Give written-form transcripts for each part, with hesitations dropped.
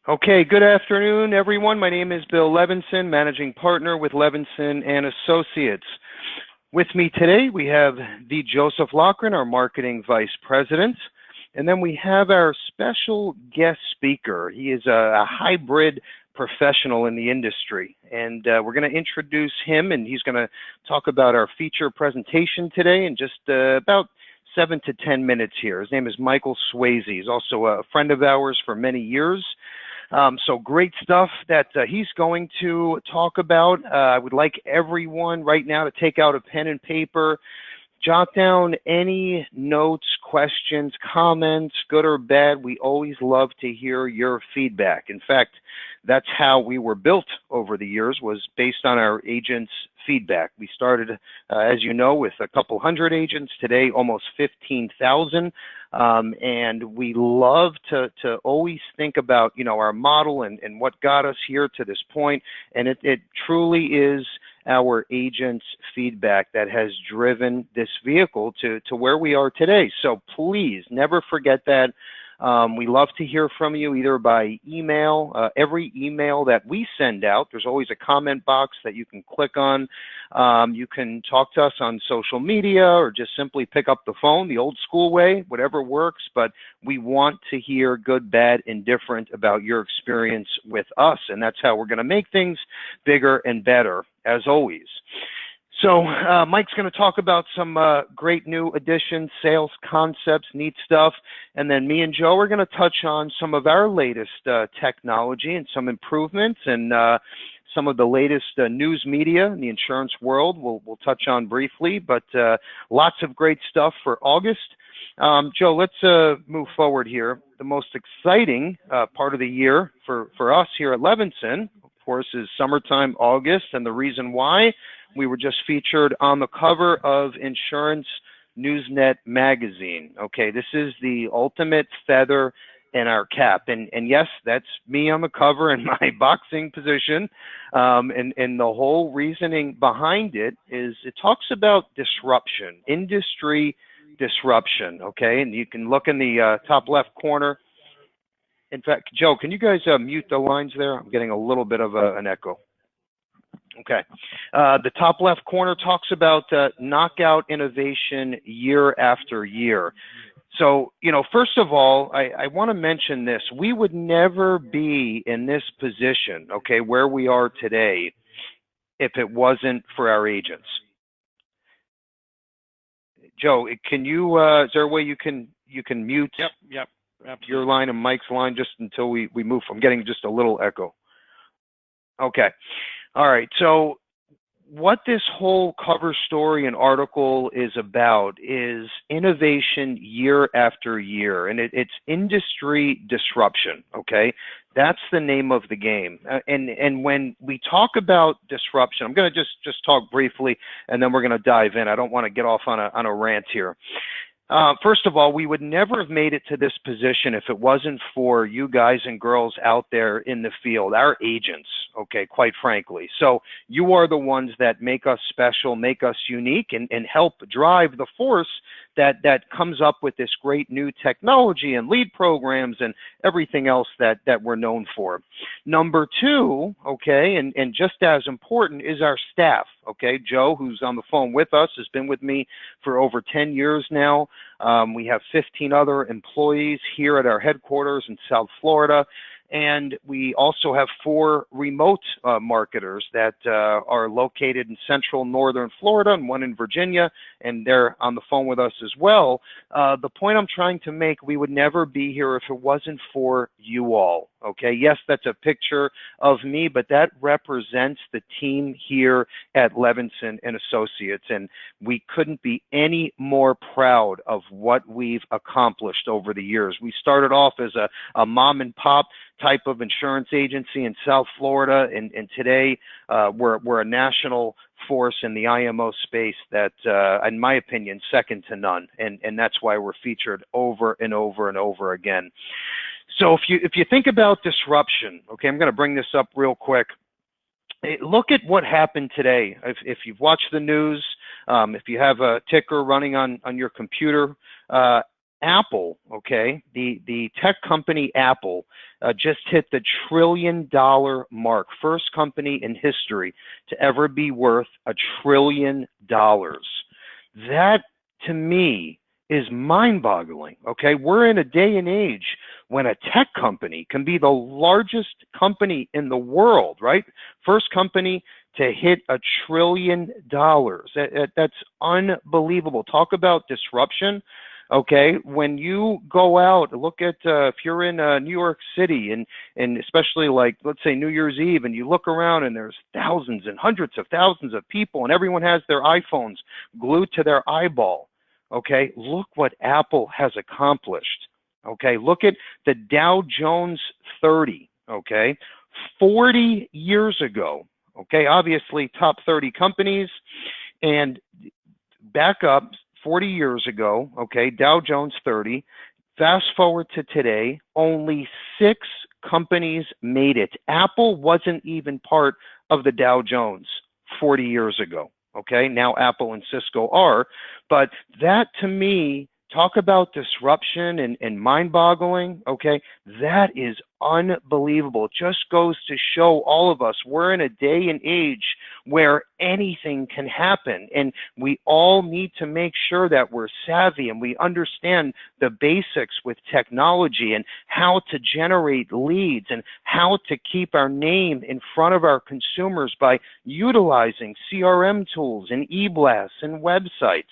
Okay, good afternoon, everyone. My name is Bill Levinson, Managing Partner with Levinson and Associates. With me today, we have the Joseph Loughran, our Marketing Vice President, and then we have our special guest speaker. He is a hybrid professional in the industry, and we're going to introduce him, and he's going to talk about our feature presentation today in just about 7 to 10 minutes here. His name is Michael Swayze. He's also a friend of ours for many years. So great stuff that he's going to talk about. I would like everyone right now to take out a pen and paper, jot down any notes, questions, comments, good or bad. We always love to hear your feedback. In fact, that's how we were built over the years, was based on our agents' feedback. We started, as you know, with a couple hundred agents. Today, almost 15,000. And we love to always think about, our model and what got us here to this point. And it truly is our agents' feedback that has driven this vehicle to where we are today. So please never forget that. We love to hear from you either by email. Every email that we send out, there's always a comment box that you can click on. You can talk to us on social media or just simply pick up the phone the old school way, whatever works. But we want to hear good, bad, indifferent about your experience with us. And that's how we're going to make things bigger and better, as always. So Mike's going to talk about some great new additions, sales concepts, neat stuff. And then me and Joe are going to touch on some of our latest technology and some improvements and some of the latest news media in the insurance world we'll touch on briefly, but lots of great stuff for August. Joe, let's move forward here. The most exciting part of the year for us here at Levinson, of course, is summertime, August, and the reason why, we were just featured on the cover of Insurance Newsnet magazine. Okay, this is the ultimate feather in our cap. And yes, that's me on the cover in my boxing position. And the whole reasoning behind it is it talks about disruption, industry disruption. Okay, and you can look in the top left corner. In fact, Joe, can you guys mute the lines there? I'm getting a little bit of an echo. Okay. The top left corner talks about knockout innovation year after year. So, first of all, I want to mention this. We would never be in this position, okay, where we are today, if it wasn't for our agents. Joe, can you, is there a way you can mute Yep. Absolutely. Your line and Mike's line just until we move? I'm getting just a little echo. Okay. All right, so what this whole cover story and article is about is innovation year after year, and it's industry disruption, okay? That's the name of the game. And when we talk about disruption, I'm going to just talk briefly, and then we're going to dive in. I don't want to get off on a rant here. First of all, we would never have made it to this position if it wasn't for you guys and girls out there in the field, our agents, okay, quite frankly. So you are the ones that make us special, make us unique, and help drive the force that comes up with this great new technology and lead programs and everything else that we're known for. Number two, okay, and just as important, is our staff, okay? Joe, who's on the phone with us, has been with me for over 10 years now. We have 15 other employees here at our headquarters in South Florida. And we also have 4 remote marketers that are located in central northern Florida and 1 in Virginia, and they're on the phone with us as well. The point I'm trying to make, we would never be here if it wasn't for you all, okay? Yes, that's a picture of me, but that represents the team here at Levinson and Associates, and we couldn't be any more proud of what we've accomplished over the years. We started off as a mom and pop type of insurance agency in South Florida, and today we're a national force in the IMO space that, in my opinion, second to none, and that's why we're featured over and over and over again. So if you think about disruption, okay, I'm going to bring this up real quick. Look at what happened today. If you've watched the news, if you have a ticker running on your computer, Apple, okay, the tech company Apple just hit the $1 trillion mark. First company in history to ever be worth $1 trillion. That, to me, is mind-boggling, okay? We're in a day and age when a tech company can be the largest company in the world, right? First company to hit $1 trillion. That's unbelievable. Talk about disruption. Okay, when you go out, look at if you're in New York City and especially like, let's say New Year's Eve, and you look around and there's thousands and hundreds of thousands of people and everyone has their iPhones glued to their eyeball. Okay, look what Apple has accomplished. Okay, look at the Dow Jones 30. Okay, 40 years ago. Okay, obviously top 30 companies, and back up 40 years ago, okay, Dow Jones 30, fast forward to today, only 6 companies made it. Apple wasn't even part of the Dow Jones 40 years ago, okay? Now Apple and Cisco are, but that to me, talk about disruption and mind-boggling, okay? That is unbelievable. It just goes to show all of us we're in a day and age where anything can happen, and we all need to make sure that we're savvy and we understand the basics with technology and how to generate leads and how to keep our name in front of our consumers by utilizing CRM tools and e-blasts and websites,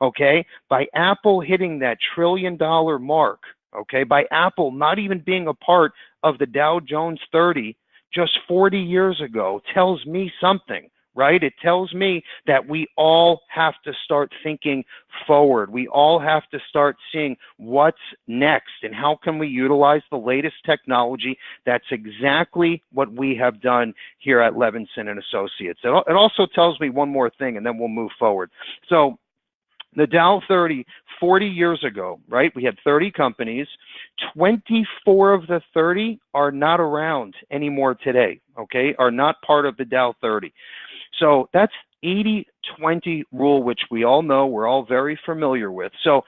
okay? By Apple hitting that $1 trillion mark, okay, by Apple not even being a part of the Dow Jones 30 just 40 years ago tells me something, right? It tells me that we all have to start thinking forward. We all have to start seeing what's next and how can we utilize the latest technology. That's exactly what we have done here at Levinson and Associates. It also tells me one more thing, and then we'll move forward. So the Dow 30, 40 years ago, right? We had 30 companies. 24 of the 30 are not around anymore today, okay? Are not part of the Dow 30. So that's 80-20 rule, which we all know, we're all very familiar with. So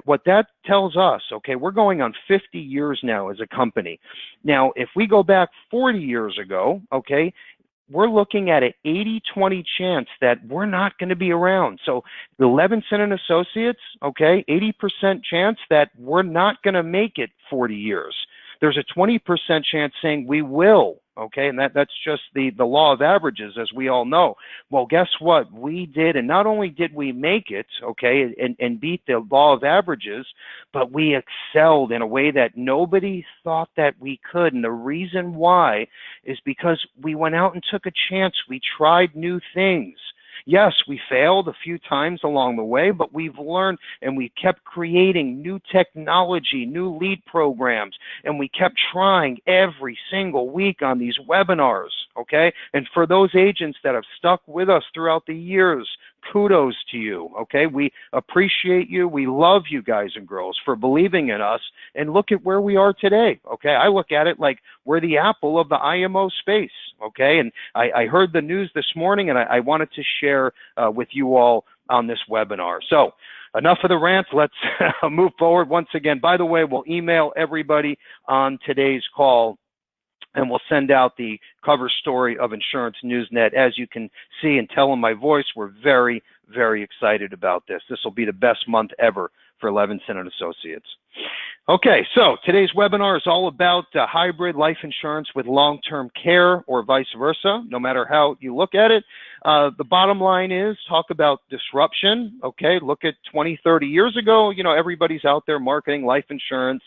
what that tells us, okay, we're going on 50 years now as a company. Now, if we go back 40 years ago, okay, we're looking at an 80-20 chance that we're not going to be around. So the Levinson and Associates, okay, 80% chance that we're not going to make it 40 years. There's a 20% chance saying we will, okay, and that's just the law of averages, as we all know. Well, guess what? We did, and not only did we make it, okay, and beat the law of averages, but we excelled in a way that nobody thought that we could. And the reason why is because we went out and took a chance. We tried new things. Yes, we failed a few times along the way, but we've learned, and we kept creating new technology, new lead programs, and we kept trying every single week on these webinars, okay? And for those agents that have stuck with us throughout the years, kudos to you, okay? We appreciate you. We love you guys and girls for believing in us, and look at where we are today, okay? I look at it like we're the Apple of the IMO space, okay? And I heard the news this morning, and I wanted to share with you all on this webinar. So enough of the rant. Let's move forward. Once again, by the way, we'll email everybody on today's call, and we'll send out the cover story of Insurance Newsnet. As you can see and tell in my voice, we're very, very excited about this. This will be the best month ever for Levinson and Associates. Okay, so today's webinar is all about hybrid life insurance with long-term care, or vice versa, no matter how you look at it. The bottom line is talk about disruption. Okay, look at 20, 30 years ago, you know, everybody's out there marketing life insurance,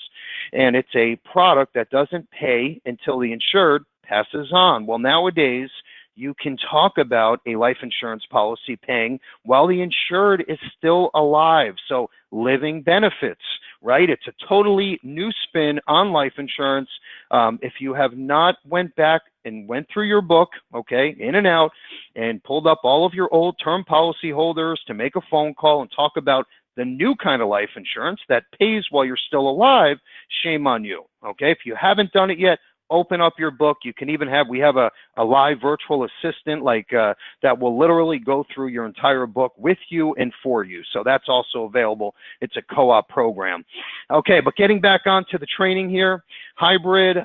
and it's a product that doesn't pay until the insured passes on. Well, nowadays, you can talk about a life insurance policy paying while the insured is still alive. So living benefits, right? It's a totally new spin on life insurance. If you have not went back and went through your book, okay, in and out, and pulled up all of your old term policy holders to make a phone call and talk about the new kind of life insurance that pays while you're still alive, shame on you, okay? If you haven't done it yet, open up your book. You can even have, we have a live virtual assistant like that will literally go through your entire book with you and for you. So that's also available. It's a co-op program. Okay, but getting back onto the training here, hybrid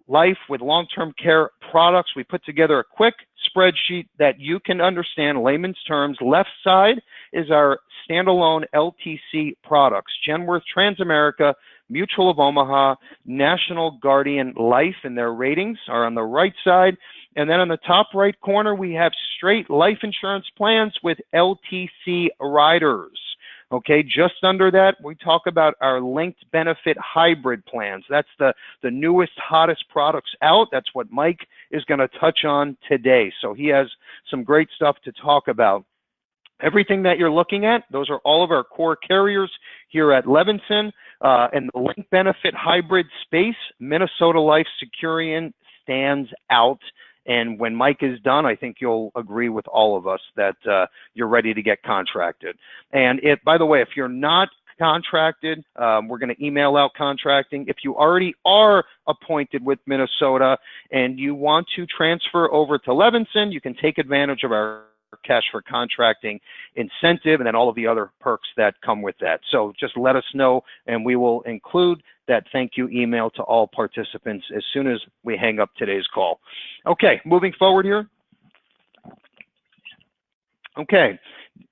life with long-term care products. We put together a quick spreadsheet that you can understand layman's terms. Left side is our standalone LTC products: Genworth, Transamerica, Mutual of Omaha, National Guardian Life, and their ratings are on the right side. And then on the top right corner, we have straight life insurance plans with LTC riders. Okay, just under that, we talk about our linked benefit hybrid plans. That's the newest, hottest products out. That's what Mike is going to touch on today. So he has some great stuff to talk about. Everything that you're looking at, those are all of our core carriers here at Levinson. And the linked benefit hybrid space, Minnesota Life Securian stands out. And when Mike is done, I think you'll agree with all of us that you're ready to get contracted. And by the way, if you're not contracted, we're going to email out contracting. If you already are appointed with Minnesota and you want to transfer over to Levinson, you can take advantage of our cash for contracting incentive and then all of the other perks that come with that. So just let us know, and we will include that thank you email to all participants as soon as we hang up today's call. Okay, moving forward here. Okay,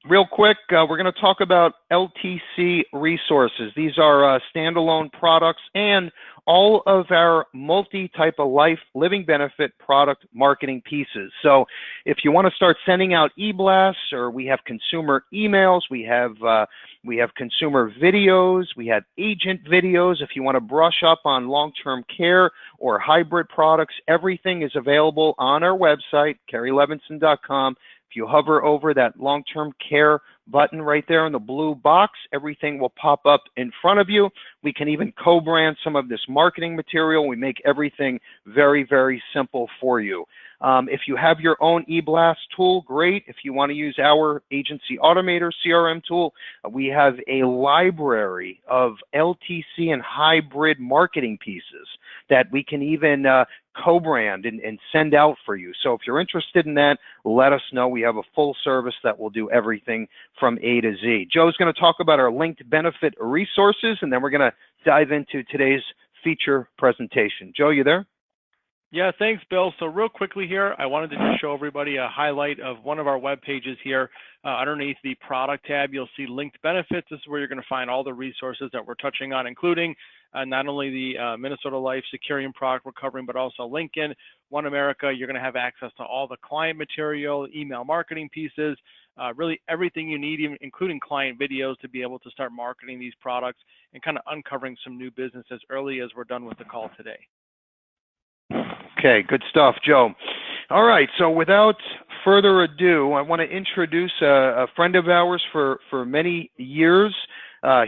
real quick, we're going to talk about LTC resources. These are standalone products and all of our multi-type of life living benefit product marketing pieces. So if you want to start sending out e-blasts, or we have consumer emails, we have consumer videos, we have agent videos. If you want to brush up on long-term care or hybrid products, everything is available on our website, kerrylevinson.com. If you hover over that long-term care button right there in the blue box, everything will pop up in front of you. We can even co-brand some of this marketing material. We make everything very, very simple for you. If you have your own e-blast tool, great. If you want to use our agency automator CRM tool, we have a library of LTC and hybrid marketing pieces that we can even co-brand and send out for you. So if you're interested in that, let us know. We have a full service that will do everything from A to Z. Joe's going to talk about our linked benefit resources, and then we're going to dive into today's feature presentation. Joe, you there? Yeah, thanks, Bill. So real quickly here, I wanted to just show everybody a highlight of one of our web pages here. Underneath the product tab, you'll see linked benefits. This is where you're going to find all the resources that we're touching on, including not only the Minnesota Life Securian product we're covering, but also Lincoln, One America. You're going to have access to all the client material, email marketing pieces, really everything you need, even including client videos, to be able to start marketing these products and kind of uncovering some new business as early as we're done with the call today. Okay, good stuff, Joe. All right, so without further ado, I want to introduce a friend of ours for many years.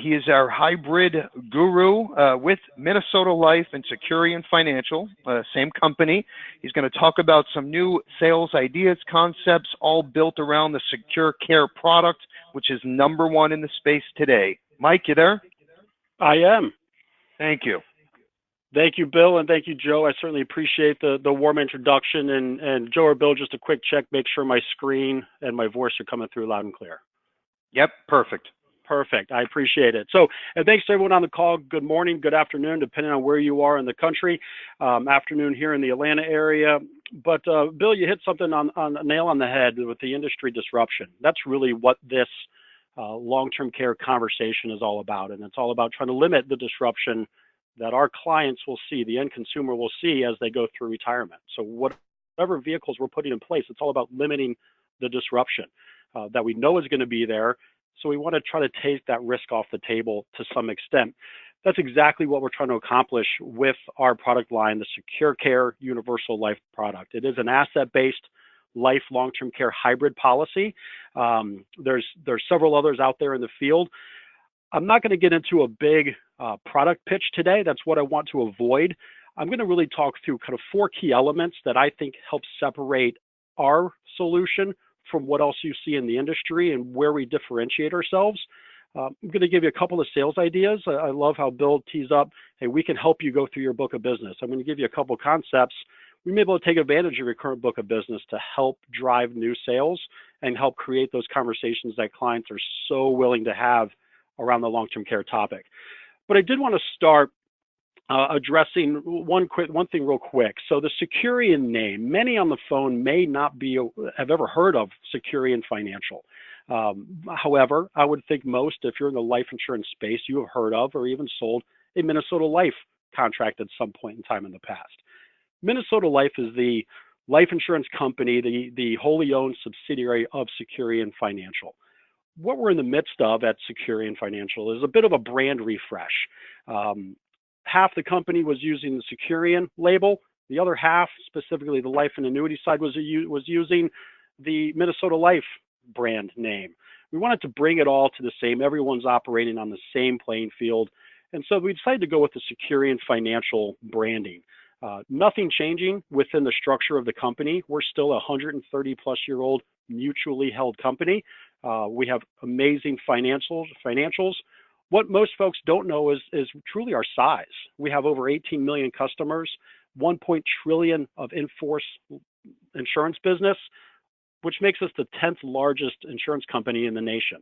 He is our hybrid guru with Minnesota Life and Securian Financial, same company. He's going to talk about some new sales ideas, concepts, all built around the Secure Care product, which is #1 in the space today. Mike, you there? I am. Thank you. Thank you, Bill, and thank you, Joe. I certainly appreciate the warm introduction. And Joe or Bill, just a quick check, make sure my screen and my voice are coming through loud and clear. Yep, perfect. Perfect. I appreciate it. So, and thanks to everyone on the call. Good morning, good afternoon, depending on where you are in the country. Afternoon here in the Atlanta area. But Bill, you hit something on a nail on the head with the industry disruption. That's really what this long-term care conversation is all about. And it's all about trying to limit the disruption that our clients will see, the end consumer will see as they go through retirement. So whatever vehicles we're putting in place, it's all about limiting the disruption that we know is going to be there. So we want to try to take that risk off the table to some extent. That's exactly what we're trying to accomplish with our product line, the Secure Care Universal Life product. It is an asset-based life long-term care hybrid policy. There's several others out there in the field. I'm not going to get into a big product pitch today. That's what I want to avoid. I'm going to really talk through kind of 4 key elements that I think help separate our solution from what else you see in the industry and where we differentiate ourselves. I'm going to give you a couple of sales ideas. I love how Bill tees up, hey, we can help you go through your book of business. I'm going to give you a couple of concepts. We may be able to take advantage of your current book of business to help drive new sales and help create those conversations that clients are so willing to have around the long-term care topic. But I did want to start addressing one thing real quick. So the Securian name, many on the phone may not have ever heard of Securian Financial. However, I would think most, if you're in the life insurance space, you have heard of or even sold a Minnesota Life contract at some point in time in the past. Minnesota Life is the life insurance company, the wholly owned subsidiary of Securian Financial. What we're in the midst of at Securian Financial is a bit of a brand refresh. Half the company was using the Securian label. The other half, specifically the life and annuity side, was using the Minnesota Life brand name. We wanted to bring it all to the same. Everyone's operating on the same playing field. And so we decided to go with the Securian Financial branding. Nothing changing within the structure of the company. We're still a 130-plus-year-old mutually held company. We have amazing financials. What most folks don't know is truly our size. We have over 18 million customers, 1 trillion of in-force insurance business, which makes us the 10th largest insurance company in the nation.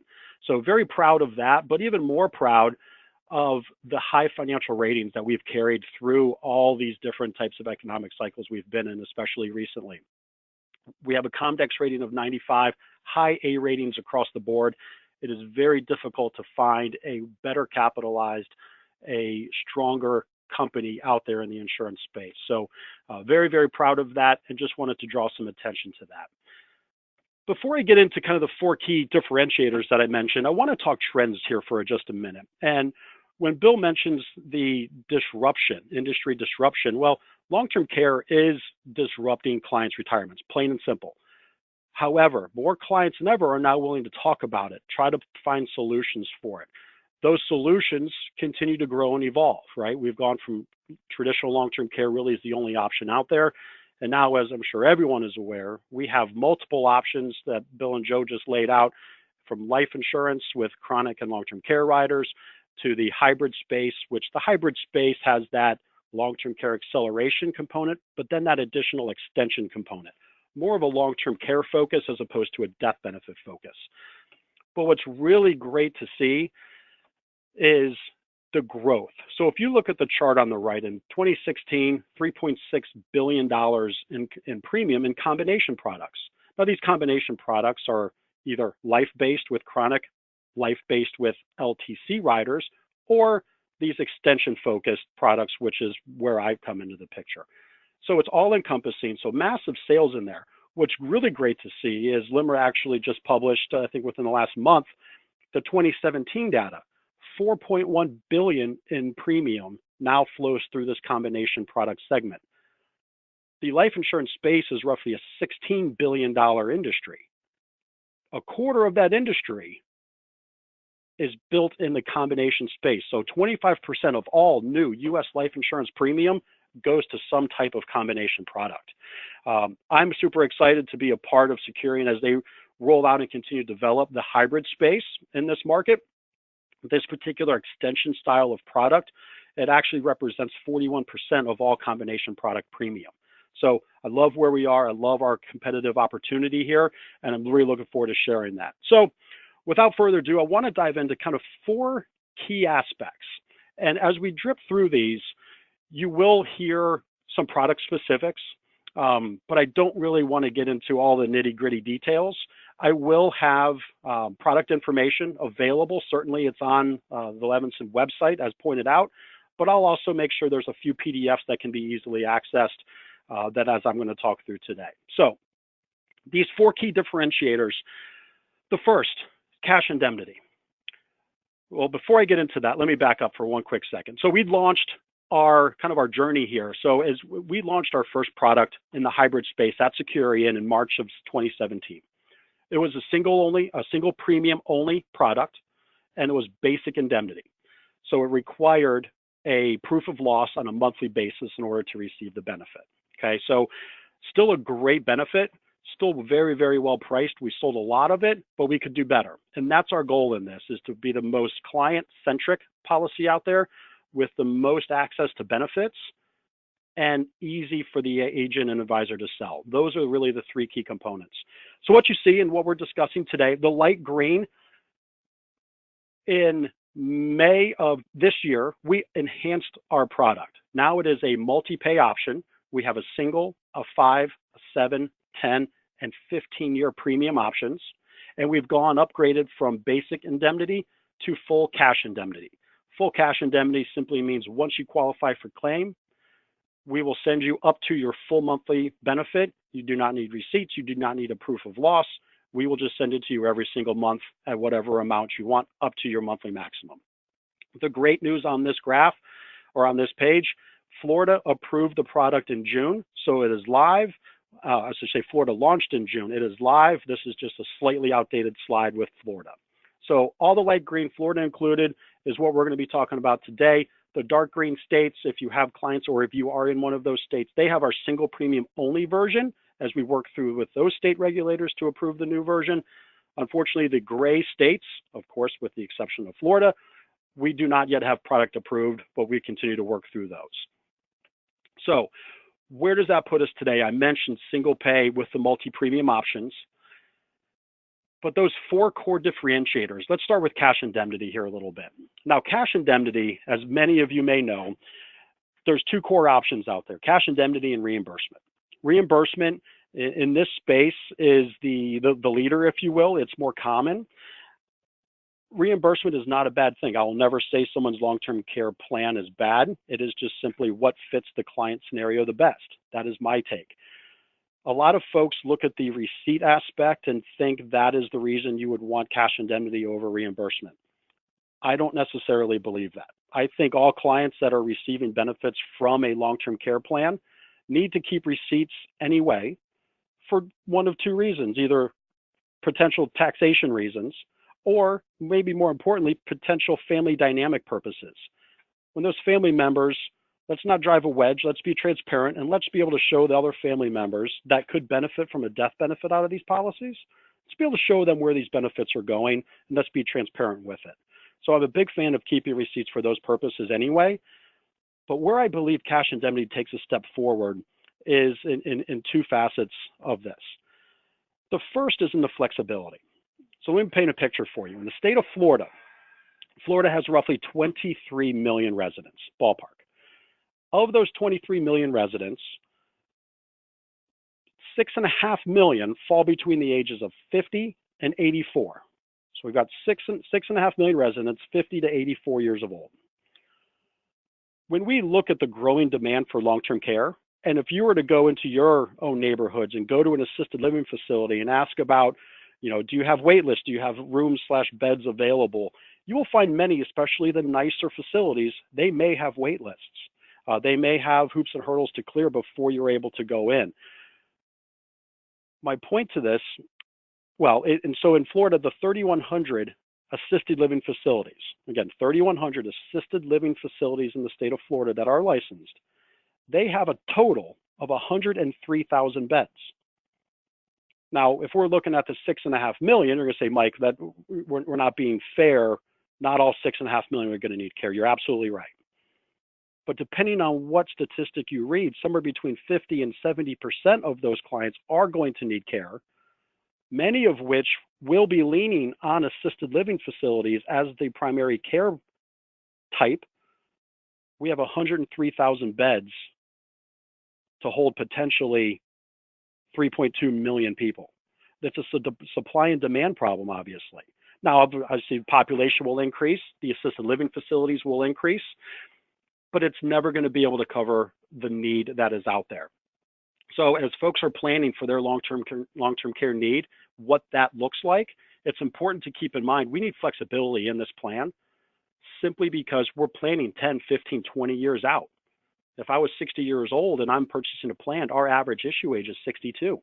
So very proud of that, but even more proud of the high financial ratings that we've carried through all these different types of economic cycles we've been in, especially recently. We have a Comdex rating of 95, high A ratings across the board. It is very difficult to find a better capitalized, a stronger company out there in the insurance space. So very, very proud of that, and just wanted to draw some attention to that. Before I get into kind of the 4 key differentiators that I mentioned, I want to talk trends here for just a minute. And when Bill mentions the industry disruption, well, long-term care is disrupting clients' retirements, plain and simple. However, more clients than ever are now willing to talk about it, try to find solutions for it. Those solutions continue to grow and evolve, right? We've gone from traditional long-term care really is the only option out there. And now, as I'm sure everyone is aware, we have multiple options that Bill and Joe just laid out, from life insurance with chronic and long-term care riders to the hybrid space, which the hybrid space has that long-term care acceleration component, but then that additional extension component. More of a long-term care focus as opposed to a death benefit focus. But what's really great to see is the growth. So if you look at the chart on the right, in 2016, $3.6 billion in premium in combination products. Now, these combination products are either life-based with chronic, life-based with LTC riders, or these extension-focused products, which is where I come into the picture. So it's all encompassing, so massive sales in there. What's really great to see is LIMRA actually just published, I think within the last month, the 2017 data. 4.1 billion in premium now flows through this combination product segment. The life insurance space is roughly a $16 billion industry. A quarter of that industry is built in the combination space. So 25% of all new U.S. life insurance premium goes to some type of combination product. I'm super excited to be a part of Securian as they roll out and continue to develop the hybrid space in this market. This particular extension style of product, it actually represents 41% of all combination product premium. So I love where we are. I love our competitive opportunity here, and I'm really looking forward to sharing that. So without further ado, I want to dive into kind of 4 key aspects. And as we drip through these, you will hear some product specifics, but I don't really want to get into all the nitty-gritty details. I will have product information available. Certainly it's on the Levinson website, as pointed out, but I'll also make sure there's a few PDFs that can be easily accessed as I'm going to talk through today. So these 4 key differentiators. The first, cash indemnity. Well, before I get into that, let me back up for one quick second. So we launched our journey here. So as we launched our first product in the hybrid space at Securian in March of 2017. It was a single premium only product, and it was basic indemnity. So it required a proof of loss on a monthly basis in order to receive the benefit. Okay, so still a great benefit, still very, very well priced. We sold a lot of it, but we could do better. And that's our goal in this, is to be the most client-centric policy out there with the most access to benefits and easy for the agent and advisor to sell. Those are really the 3 key components. So what you see and what we're discussing today, the light green, in May of this year, we enhanced our product. Now it is a multi-pay option. We have a single, a 5, a 7, 10, and 15-year premium options. And we've upgraded from basic indemnity to full cash indemnity. Full cash indemnity simply means once you qualify for claim, we will send you up to your full monthly benefit. You do not need receipts. You do not need a proof of loss. We will just send it to you every single month at whatever amount you want up to your monthly maximum. The great news on this graph or on this page, Florida approved the product in June, so it is live. I should say Florida launched in June. It is live. This is just a slightly outdated slide with Florida. So all the light green, Florida included, is what we're going to be talking about today. The dark green states, if you have clients or if you are in one of those states, they have our single premium only version as we work through with those state regulators to approve the new version. Unfortunately, the gray states, of course, with the exception of Florida, we do not yet have product approved, but we continue to work through those. So where does that put us today? I mentioned single pay with the multi-premium options. But those 4 core differentiators, let's start with cash indemnity here a little bit. Now, cash indemnity, as many of you may know, there's 2 core options out there, cash indemnity and reimbursement. Reimbursement in this space is the leader, if you will. It's more common. Reimbursement is not a bad thing. I will never say someone's long-term care plan is bad. It is just simply what fits the client scenario the best. That is my take. A lot of folks look at the receipt aspect and think that is the reason you would want cash indemnity over reimbursement. I don't necessarily believe that. I think all clients that are receiving benefits from a long-term care plan need to keep receipts anyway for one of 2 reasons, either potential taxation reasons or maybe more importantly, potential family dynamic purposes. When those family members, let's not drive a wedge, let's be transparent, and let's be able to show the other family members that could benefit from a death benefit out of these policies. Let's be able to show them where these benefits are going, and let's be transparent with it. So I'm a big fan of keeping receipts for those purposes anyway. But where I believe cash indemnity takes a step forward is in 2 facets of this. The first is in the flexibility. So let me paint a picture for you. In the state of Florida, Florida has roughly 23 million residents, ballpark. Of those 23 million residents, 6.5 million fall between the ages of 50 and 84. So we've got 6.5 million residents, 50 to 84 years of old. When we look at the growing demand for long-term care, and if you were to go into your own neighborhoods and go to an assisted living facility and ask about, do you have wait lists? Do you have rooms/beds available? You will find many, especially the nicer facilities, they may have wait lists. They may have hoops and hurdles to clear before you're able to go in. My point to this, so in Florida, the 3,100 assisted living facilities, again, 3,100 assisted living facilities in the state of Florida that are licensed, they have a total of 103,000 beds. Now, if we're looking at the 6.5 million, you're going to say, Mike, that we're not being fair. Not all 6.5 million are going to need care. You're absolutely right. But depending on what statistic you read, somewhere between 50 and 70% of those clients are going to need care, many of which will be leaning on assisted living facilities as the primary care type. We have 103,000 beds to hold potentially 3.2 million people. That's a supply and demand problem, obviously. Now, obviously, the population will increase, the assisted living facilities will increase, but it's never going to be able to cover the need that is out there. So as folks are planning for their long-term care need, what that looks like, it's important to keep in mind we need flexibility in this plan simply because we're planning 10, 15, 20 years out. If I was 60 years old and I'm purchasing a plan, our average issue age is 62.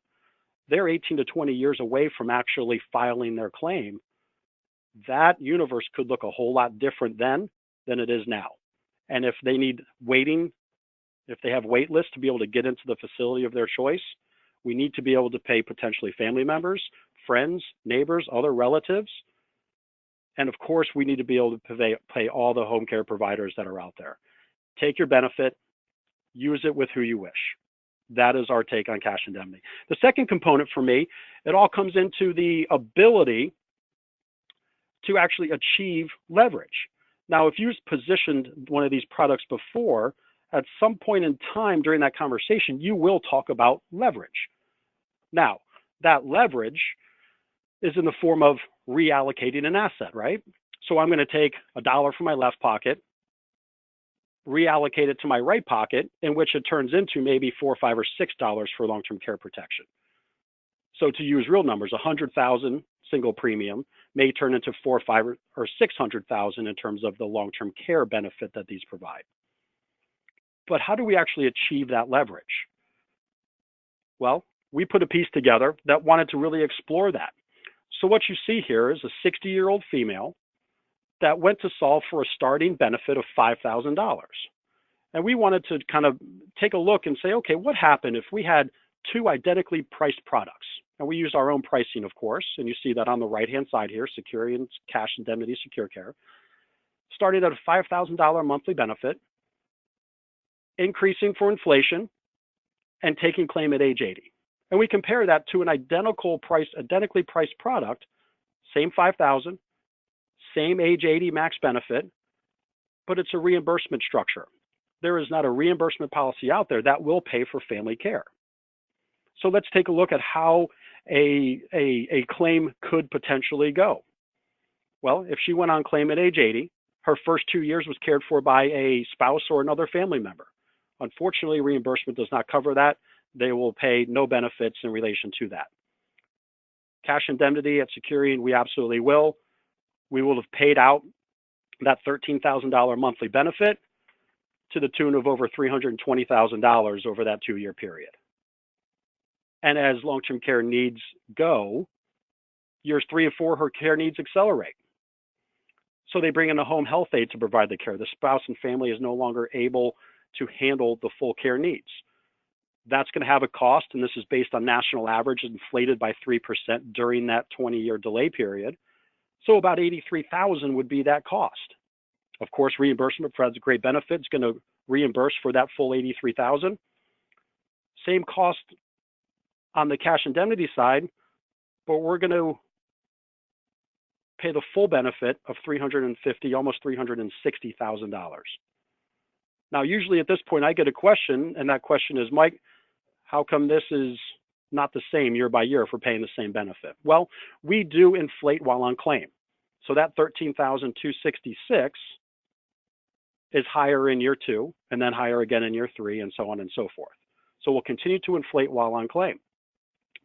They're 18 to 20 years away from actually filing their claim. That universe could look a whole lot different then than it is now. And if they need waiting, if they have wait lists to be able to get into the facility of their choice, we need to be able to pay potentially family members, friends, neighbors, other relatives. And of course, we need to be able to pay all the home care providers that are out there. Take your benefit, use it with who you wish. That is our take on cash indemnity. The second component for me, it all comes into the ability to actually achieve leverage. Now, if you've positioned one of these products before at some point in time during that conversation, you will talk about leverage. Now, that leverage is in the form of reallocating an asset, right? So I'm going to take $1 from my left pocket, reallocate it to my right pocket, in which it turns into maybe $4, $5, or $6 for long-term care protection. So to use real numbers, $100,000 single premium may turn into $4, $5, or $600,000 in terms of the long-term care benefit that these provide. But how do we actually achieve that leverage? Well, we put a piece together that wanted to really explore that. So what you see here is a 60-year-old female that went to solve for a starting benefit of $5,000. And we wanted to kind of take a look and say, okay, what happened if we had two identically priced products? And we used our own pricing, of course, and you see that on the right-hand side here, Securian's Cash Indemnity Secure Care, starting at a $5,000 monthly benefit, increasing for inflation, and taking claim at age 80. And we compare that to an identically priced product, same $5,000, same age 80 max benefit, but it's a reimbursement structure. There is not a reimbursement policy out there that will pay for family care. So let's take a look at how a claim could potentially go. Well, if she went on claim at age 80, her first 2 years was cared for by a spouse or another family member. Unfortunately, reimbursement does not cover that. They will pay no benefits in relation to that. Cash indemnity at Securian, we absolutely will. We will have paid out that $13,000 monthly benefit to the tune of over $320,000 over that 2-year period. And as long-term care needs go, years 3 and 4, her care needs accelerate. So they bring in a home health aide to provide the care. The spouse and family is no longer able to handle the full care needs. That's going to have a cost, and this is based on national average, inflated by 3% during that 20-year delay period. So about $83,000 would be that cost. Of course, reimbursement provides a great benefit. It's going to reimburse for that full $83,000. Same cost on the cash indemnity side, but we're going to pay the full benefit of $350,000, almost $360,000. Now, usually at this point, I get a question, and that question is, Mike, how come this is not the same year by year if we're paying the same benefit? Well, we do inflate while on claim. So that $13,266 is higher in year 2, and then higher again in year 3, and so on and so forth. So we'll continue to inflate while on claim.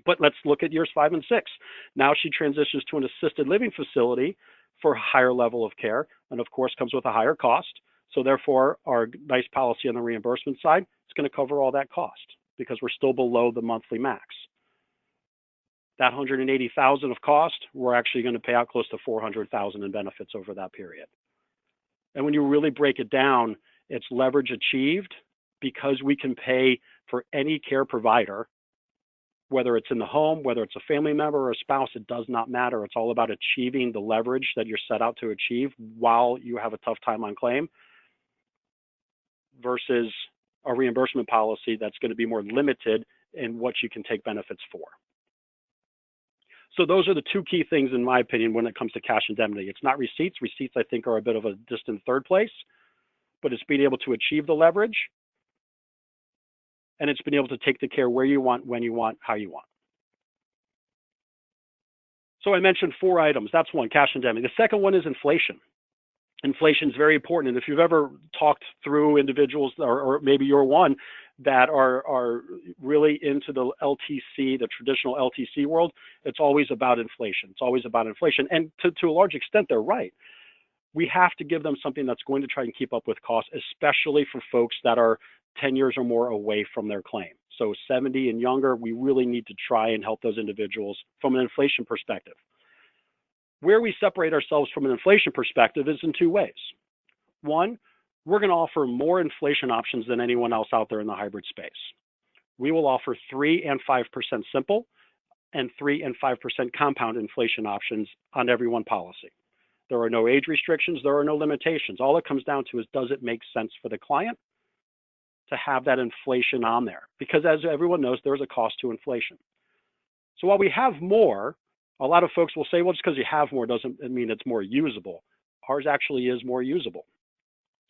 But let's look at years 5 and 6. Now she transitions to an assisted living facility for a higher level of care, and of course comes with a higher cost. So therefore, our nice policy on the reimbursement side is going to cover all that cost because we're still below the monthly max. That $180,000 of cost, we're actually going to pay out close to $400,000 in benefits over that period. And when you really break it down, it's leverage achieved because we can pay for any care provider, whether it's in the home, whether it's a family member or a spouse, it does not matter. It's all about achieving the leverage that you're set out to achieve while you have a tough time on claim versus a reimbursement policy that's going to be more limited in what you can take benefits for. So those are the two key things, in my opinion, when it comes to cash indemnity. It's not receipts. Receipts, I think, are a bit of a distant third place, but it's being able to achieve the leverage, and it's been able to take the care where you want, when you want, how you want. So I mentioned 4 items. That's one, cash indemnity. The second one is inflation. Inflation is very important. And if you've ever talked through individuals, or maybe you're one, that are really into the LTC, the traditional LTC world, it's always about inflation. It's always about inflation. And to a large extent, they're right. We have to give them something that's going to try and keep up with costs, especially for folks that are 10 years or more away from their claim. So 70 and younger, we really need to try and help those individuals from an inflation perspective. Where we separate ourselves from an inflation perspective is in 2 ways. One, we're going to offer more inflation options than anyone else out there in the hybrid space. We will offer 3 and 5% simple and 3 and 5% compound inflation options on every one policy. There are no age restrictions. There are no limitations. All it comes down to is, does it make sense for the client to have that inflation on there? Because as everyone knows, there's a cost to inflation. So while we have more, a lot of folks will say, well, just because you have more doesn't mean it's more usable. Ours actually is more usable.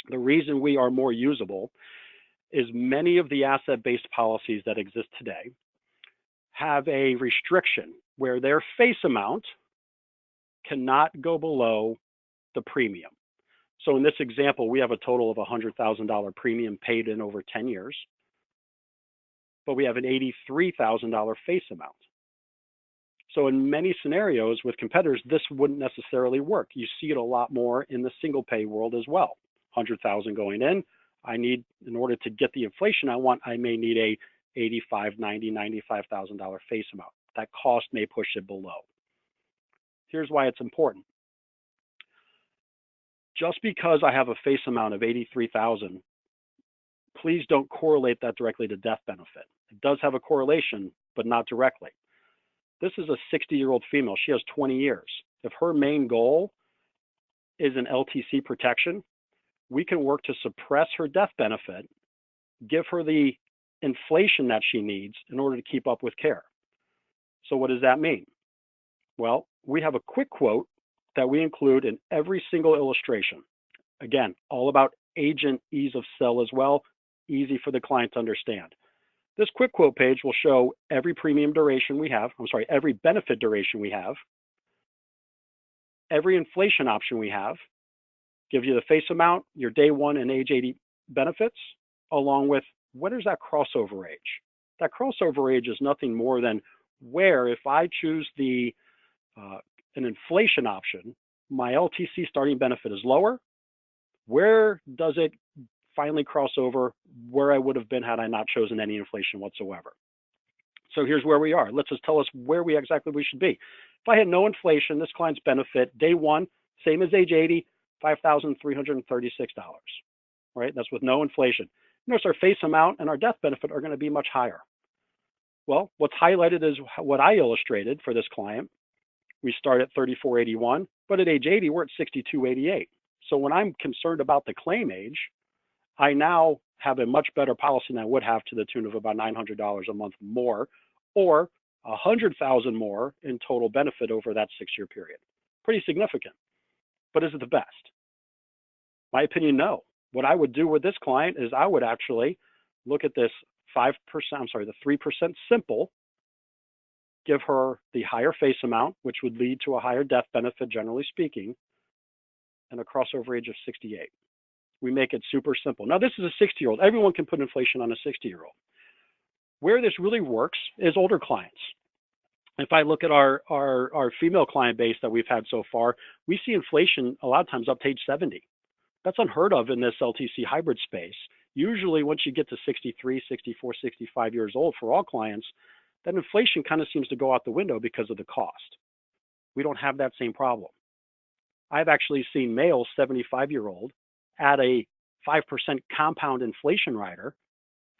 The reason we are more usable is many of the asset-based policies that exist today have a restriction where their face amount cannot go below the premium. So in this example, we have a total of $100,000 premium paid in over 10 years, but we have an $83,000 face amount. So in many scenarios with competitors, this wouldn't necessarily work. You see it a lot more in the single pay world as well. 100,000 going in. In order to get the inflation I want, I may need a $85,000, $90,000, $95,000 face amount. That cost may push it below. Here's why it's important. Just because I have a face amount of $83,000, please don't correlate that directly to death benefit. It does have a correlation, but not directly. This is a 60-year-old female. She has 20 years. If her main goal is an LTC protection, we can work to suppress her death benefit, give her the inflation that she needs in order to keep up with care. So what does that mean? Well, we have a quick quote that we include in every single illustration. Again, all about agent ease of sell as well, easy for the client to understand. This quick quote page will show every premium duration we have, every benefit duration we have, every inflation option we have, gives you the face amount, your day one and age 80 benefits, along with what is that crossover age? That crossover age is nothing more than where, if I choose an inflation option, my LTC starting benefit is lower. Where does it finally cross over where I would have been had I not chosen any inflation whatsoever? So here's where we are. Let's just tell us where we should be. If I had no inflation, this client's benefit, day one, same as age 80, $5,336, right? That's with no inflation. Notice our face amount and our death benefit are going to be much higher. Well, what's highlighted is what I illustrated for this client. We start at $34.81, but at age 80, we're at $62.88. So when I'm concerned about the claim age, I now have a much better policy than I would have to the tune of about $900 a month more, or $100,000 more in total benefit over that 6-year period. Pretty significant. But is it the best? My opinion, no. What I would do with this client is I would actually look at this 3% simple, give her the higher face amount, which would lead to a higher death benefit, generally speaking, and a crossover age of 68. We make it super simple. Now, this is a 60-year-old. Everyone can put inflation on a 60-year-old. Where this really works is older clients. If I look at our female client base that we've had so far, we see inflation a lot of times up to age 70. That's unheard of in this LTC hybrid space. Usually once you get to 63, 64, 65 years old for all clients, then inflation kind of seems to go out the window because of the cost. We don't have that same problem. I've actually seen males, 75-year-old, add a 5% compound inflation rider,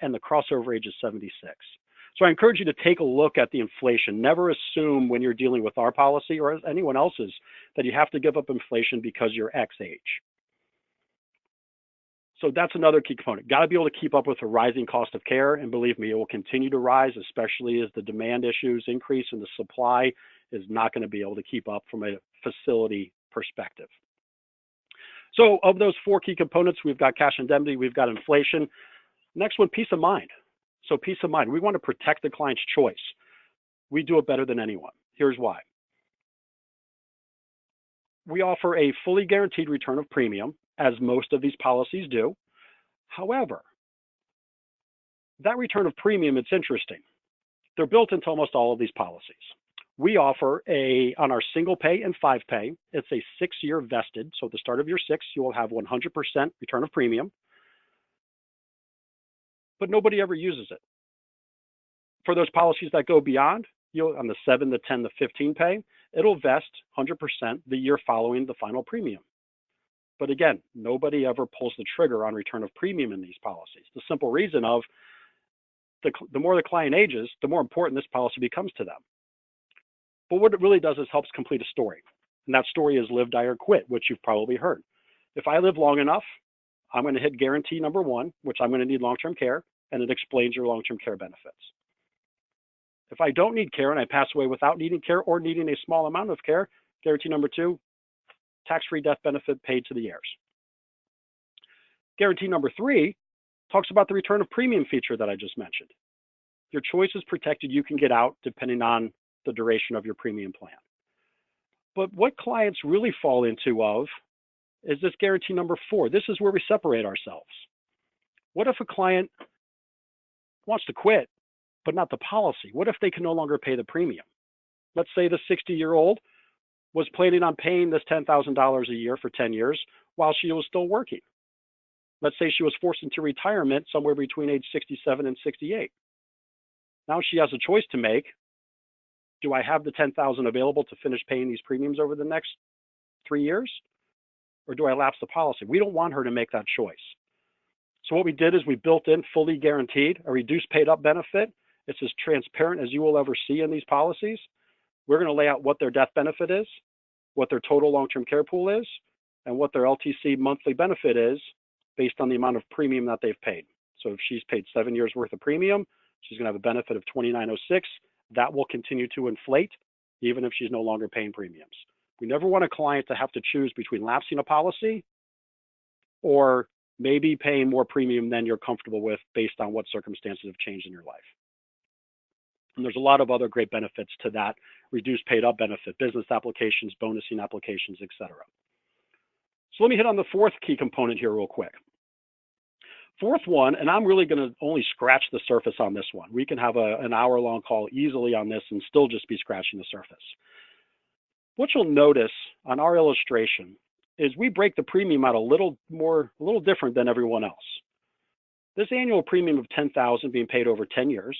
and the crossover age is 76. So I encourage you to take a look at the inflation. Never assume when you're dealing with our policy or anyone else's that you have to give up inflation because you're X age. So that's another key component. Got to be able to keep up with the rising cost of care. And believe me, it will continue to rise, especially as the demand issues increase and the supply is not going to be able to keep up from a facility perspective. So of those 4 key components, we've got cash indemnity, we've got inflation. Next one, peace of mind. So peace of mind. We want to protect the client's choice. We do it better than anyone. Here's why. We offer a fully guaranteed return of premium, as most of these policies do. However, that return of premium, it's interesting. They're built into almost all of these policies. We offer on our single pay and 5 pay, it's a 6-year vested. So at the start of year 6, you will have 100% return of premium, but nobody ever uses it. For those policies that go beyond, on the 7, the 10, the 15 pay, it'll vest 100% the year following the final premium. But again, nobody ever pulls the trigger on return of premium in these policies. The simple reason of the more the client ages, the more important this policy becomes to them. But what it really does is helps complete a story. And that story is live, die, or quit, which you've probably heard. If I live long enough, I'm going to hit guarantee number 1, which I'm going to need long-term care, and it explains your long-term care benefits. If I don't need care and I pass away without needing care or needing a small amount of care, guarantee number 2, tax-free death benefit paid to the heirs. Guarantee number 3 Talks about the return of premium feature that I just mentioned. Your choice is protected. You can get out depending on the duration of your premium plan. But what clients really fall into is this guarantee number 4. This is where we separate ourselves. What if a client wants to quit, but not the policy? What if they can no longer pay the premium? Let's say the 60-year-old was planning on paying this $10,000 a year for 10 years while she was still working. Let's say she was forced into retirement somewhere between age 67 and 68. Now she has a choice to make. Do I have the $10,000 available to finish paying these premiums over the next 3 years? Or do I lapse the policy? We don't want her to make that choice. So what we did is we built in fully guaranteed, a reduced paid up benefit. It's as transparent as you will ever see in these policies. We're going to lay out what their death benefit is, what their total long-term care pool is, and what their LTC monthly benefit is based on the amount of premium that they've paid. So if she's paid 7 years worth of premium, she's going to have a benefit of $2,906. That will continue to inflate even if she's no longer paying premiums. We never want a client to have to choose between lapsing a policy or maybe paying more premium than you're comfortable with based on what circumstances have changed in your life. And there's a lot of other great benefits to that reduced paid up benefit, business applications, bonusing applications, etc. So let me hit on the fourth key component here real quick. Fourth one, and I'm really going to only scratch the surface on this one. We can have an hour-long call easily on this and still just be scratching the surface. What you'll notice on our illustration is we break the premium out a little different than everyone else. This annual premium of $10,000 being paid over 10 years,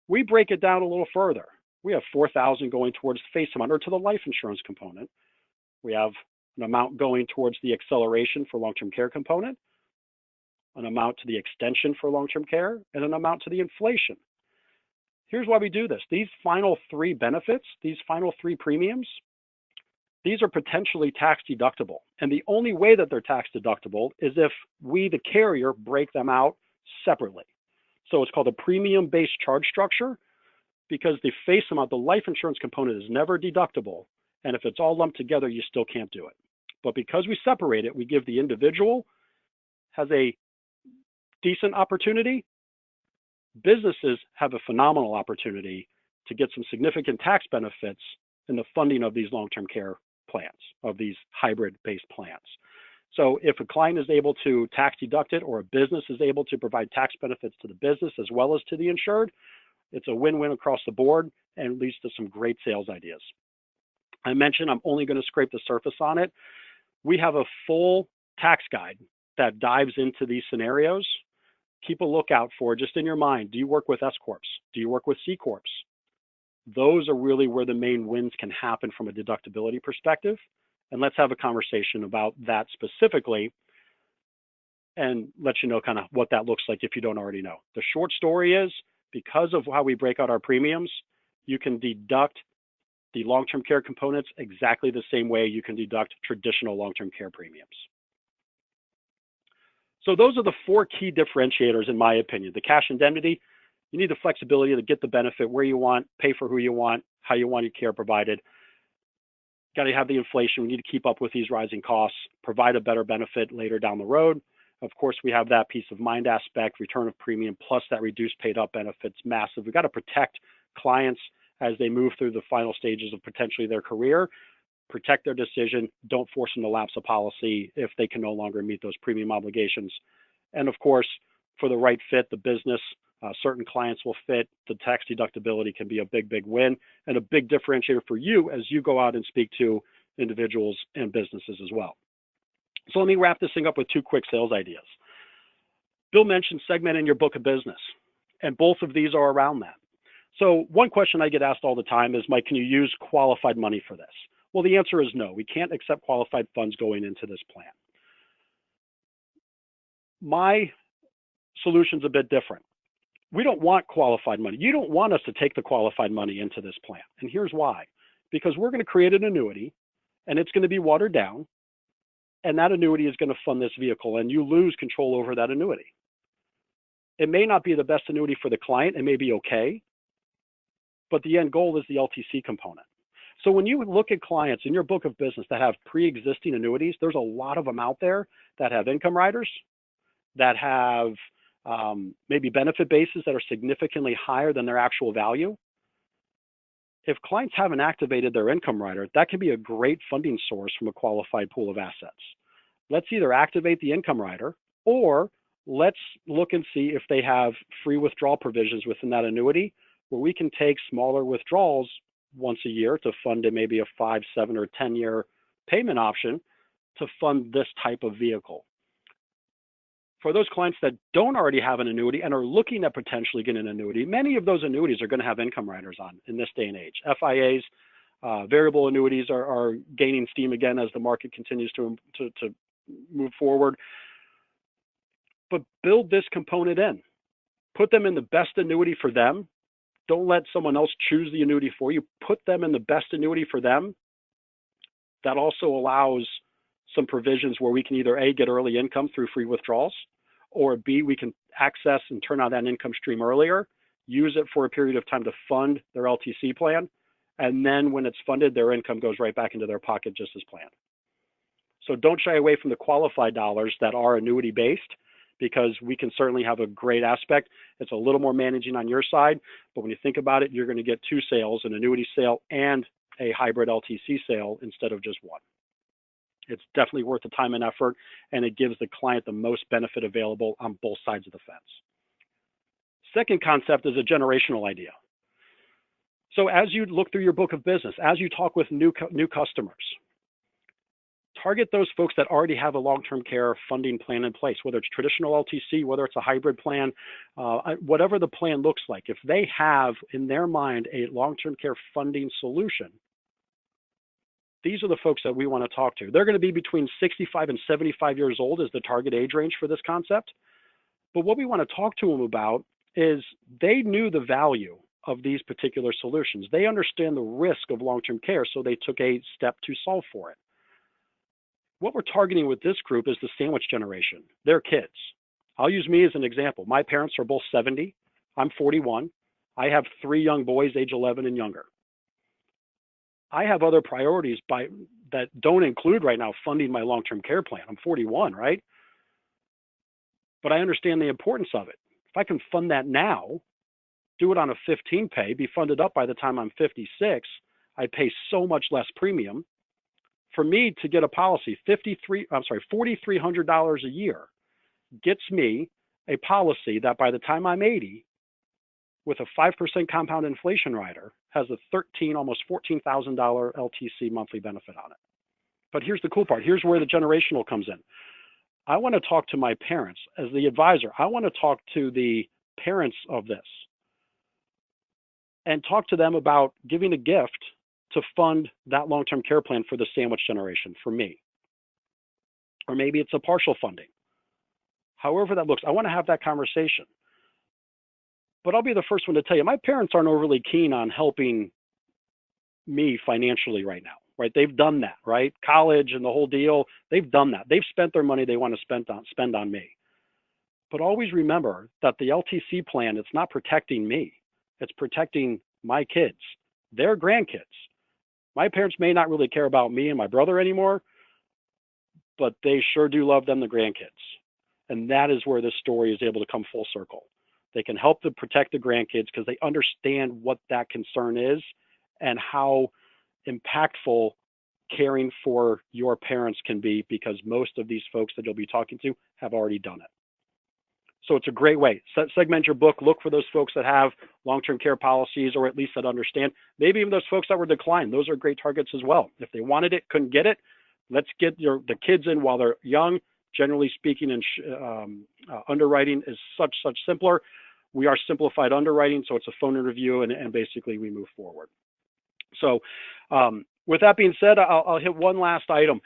we break it down a little further. We have $4,000 going towards the face amount or to the life insurance component. We have an amount going towards the acceleration for long-term care component, an amount to the extension for long-term care, and an amount to the inflation. Here's why we do this. These final 3 benefits, these final 3 premiums, these are potentially tax deductible. And the only way that they're tax deductible is if we, the carrier, break them out separately. So it's called a premium-based charge structure because the face amount, the life insurance component is never deductible. And if it's all lumped together, you still can't do it. But because we separate it, we give the individual has a decent opportunity. Businesses have a phenomenal opportunity to get some significant tax benefits in the funding of these long-term care plans, of these hybrid-based plans. So if a client is able to tax deduct it or a business is able to provide tax benefits to the business as well as to the insured, it's a win-win across the board and leads to some great sales ideas. I mentioned I'm only going to scrape the surface on it. We have a full tax guide that dives into these scenarios. Keep a lookout for, just in your mind, do you work with S Corps? Do you work with C Corps? Those are really where the main wins can happen from a deductibility perspective. And let's have a conversation about that specifically and let you know kind of what that looks like if you don't already know. The short story is, because of how we break out our premiums, you can deduct the long-term care components exactly the same way you can deduct traditional long-term care premiums. So those are the 4 key differentiators in my opinion. The cash indemnity, you need the flexibility to get the benefit where you want, pay for who you want, how you want your care provided. Got to have the inflation. We need to keep up with these rising costs, provide a better benefit later down the road. Of course, we have that peace of mind aspect, return of premium, plus that reduced paid up benefits, massive. We've got to protect clients as they move through the final stages of potentially their career, protect their decision, don't force them to lapse a policy if they can no longer meet those premium obligations. And of course, for the right fit, the business, certain clients will fit. The tax deductibility can be a big, big win and a big differentiator for you as you go out and speak to individuals and businesses as well. So let me wrap this thing up with 2 quick sales ideas. Bill mentioned segmenting your book of business, and both of these are around that. So one question I get asked all the time is, Mike, can you use qualified money for this? Well, the answer is no. We can't accept qualified funds going into this plan. My solution's a bit different. We don't want qualified money. You don't want us to take the qualified money into this plan. And here's why. Because we're going to create an annuity, and it's going to be watered down, and that annuity is going to fund this vehicle, and you lose control over that annuity. It may not be the best annuity for the client. It may be okay, but the end goal is the LTC component. So when you look at clients in your book of business that have pre-existing annuities, there's a lot of them out there that have income riders, that have maybe benefit bases that are significantly higher than their actual value. If clients haven't activated their income rider, that can be a great funding source from a qualified pool of assets. Let's either activate the income rider, or let's look and see if they have free withdrawal provisions within that annuity where we can take smaller withdrawals once a year to fund it, maybe a 5, 7, or 10-year payment option to fund this type of vehicle. For those clients that don't already have an annuity and are looking at potentially getting an annuity, many of those annuities are going to have income riders on in this day and age. FIAs, variable annuities are gaining steam again as the market continues to move forward. But build this component in. Put them in the best annuity for them. Don't let someone else choose the annuity for you. Put them in the best annuity for them. That also allows some provisions where we can either A, get early income through free withdrawals, or B, we can access and turn on that income stream earlier, use it for a period of time to fund their LTC plan, and then when it's funded, their income goes right back into their pocket just as planned. So don't shy away from the qualified dollars that are annuity based, because we can certainly have a great aspect. It's a little more managing on your side, but when you think about it, you're going to get two sales, an annuity sale and a hybrid LTC sale instead of just one. It's definitely worth the time and effort, and it gives the client the most benefit available on both sides of the fence. Second concept is a generational idea. So as you look through your book of business, as you talk with new customers, target those folks that already have a long-term care funding plan in place, whether it's traditional LTC, whether it's a hybrid plan, whatever the plan looks like. If they have in their mind a long-term care funding solution, these are the folks that we want to talk to. They're going to be between 65 and 75 years old is the target age range for this concept. But what we want to talk to them about is they knew the value of these particular solutions. They understand the risk of long-term care, so they took a step to solve for it. What we're targeting with this group is the sandwich generation, their kids. I'll use me as an example. My parents are both 70. I'm 41. I have 3 young boys, age 11 and younger. I have other priorities that don't include right now funding my long-term care plan. I'm 41, right? But I understand the importance of it. If I can fund that now, do it on a 15 pay, be funded up by the time I'm 56, I pay so much less premium. For me to get a policy, $4,300 a year gets me a policy that by the time I'm 80, with a 5% compound inflation rider, has a almost $14,000 LTC monthly benefit on it. But here's the cool part. Here's where the generational comes in. I want to talk to my parents as the advisor. I want to talk to the parents of this and talk to them about giving a gift to fund that long-term care plan for the sandwich generation for me. Or maybe it's a partial funding. However that looks, I want to have that conversation. But I'll be the first one to tell you, my parents aren't overly keen on helping me financially right now, right? They've done that, right? College and the whole deal, they've done that. They've spent their money they want to spend on me. But always remember that the LTC plan, it's not protecting me. It's protecting my kids, their grandkids. My parents may not really care about me and my brother anymore, but they sure do love them, the grandkids. And that is where this story is able to come full circle. They can help to protect the grandkids because they understand what that concern is and how impactful caring for your parents can be, because most of these folks that you'll be talking to have already done it. So it's a great way. Segment your book. Look for those folks that have long-term care policies, or at least that understand. Maybe even those folks that were declined. Those are great targets as well. If they wanted it, couldn't get it, let's get the kids in while they're young. Generally speaking, and underwriting is such simpler. We are simplified underwriting, so it's a phone interview, and basically we move forward. So with that being said, I'll hit one last item.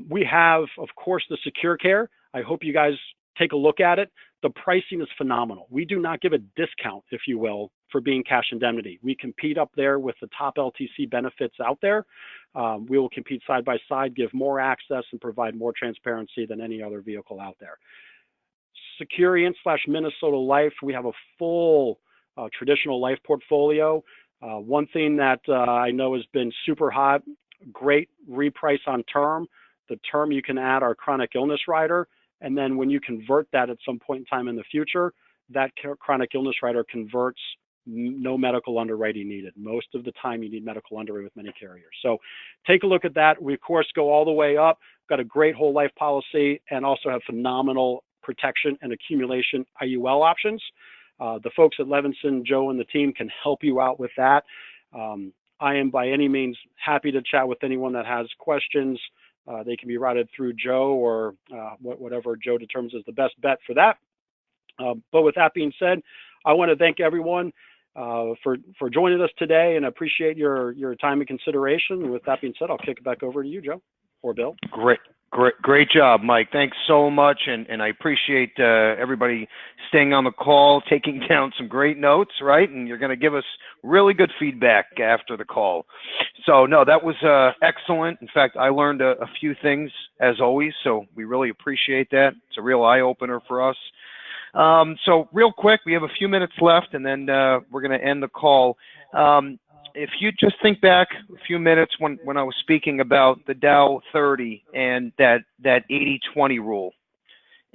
We have, of course, the Secure Care. I hope you guys take a look at it. The pricing is phenomenal. We do not give a discount, if you will, for being cash indemnity. We compete up there with the top LTC benefits out there. We will compete side by side, give more access, and provide more transparency than any other vehicle out there. Securian/Minnesota Life, we have a full traditional life portfolio. One thing that I know has been super hot, great reprice on term. The term you can add our chronic illness rider, And then when you convert that at some point in time in the future, that chronic illness rider converts no medical underwriting needed. Most of the time you need medical underwriting with many carriers. So take a look at that. We, of course, go all the way up, got a great whole life policy, and also have phenomenal protection and accumulation IUL options. The folks at Levinson, Joe and the team can help you out with that. I am by any means happy to chat with anyone that has questions. They can be routed through Joe or whatever Joe determines is the best bet for that. But with that being said, I want to thank everyone for joining us today and appreciate your time and consideration. With that being said, I'll kick it back over to you, Joe or Bill. Great job, Mike. Thanks so much, and I appreciate everybody staying on the call, taking down some great notes, right? And you're going to give us really good feedback after the call. So, no, that was excellent. In fact, I learned a few things, as always, so we really appreciate that. It's a real eye-opener for us. So real quick, we have a few minutes left, and then we're going to end the call. If you just think back a few minutes when I was speaking about the Dow 30 and that 80-20 rule.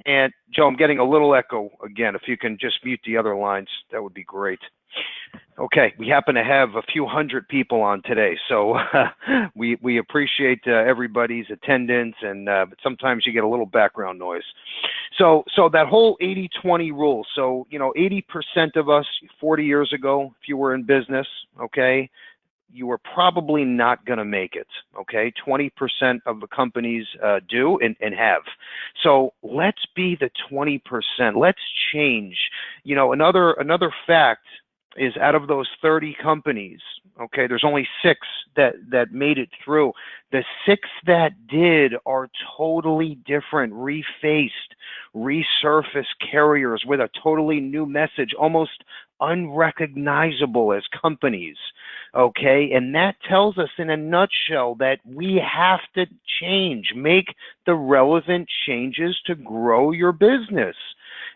And Joe, I'm getting a little echo again. If you can just mute the other lines, that would be great. Okay, we happen to have a few hundred people on today, so we appreciate everybody's attendance, and but sometimes you get a little background noise. So that whole 80-20 rule, so, 80% of us 40 years ago, if you were in business, okay, you were probably not going to make it, okay? 20% of the companies do and have. So let's be the 20%. Let's change. Another fact is out of those 30 companies, okay, there's only 6 that made it through. The 6 that did are totally different, refaced, resurfaced carriers with a totally new message, almost unrecognizable as companies, okay? And that tells us in a nutshell that we have to change, make the relevant changes to grow your business.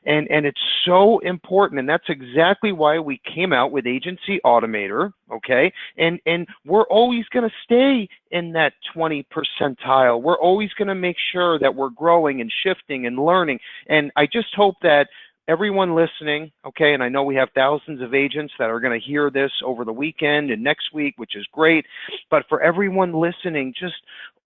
And it's so important, and that's exactly why we came out with Agency Automator, okay? And we're always going to stay in that 20 percentile. We're always going to make sure that we're growing and shifting and learning. And I just hope that everyone listening, okay, and I know we have thousands of agents that are going to hear this over the weekend and next week, which is great, but for everyone listening, just,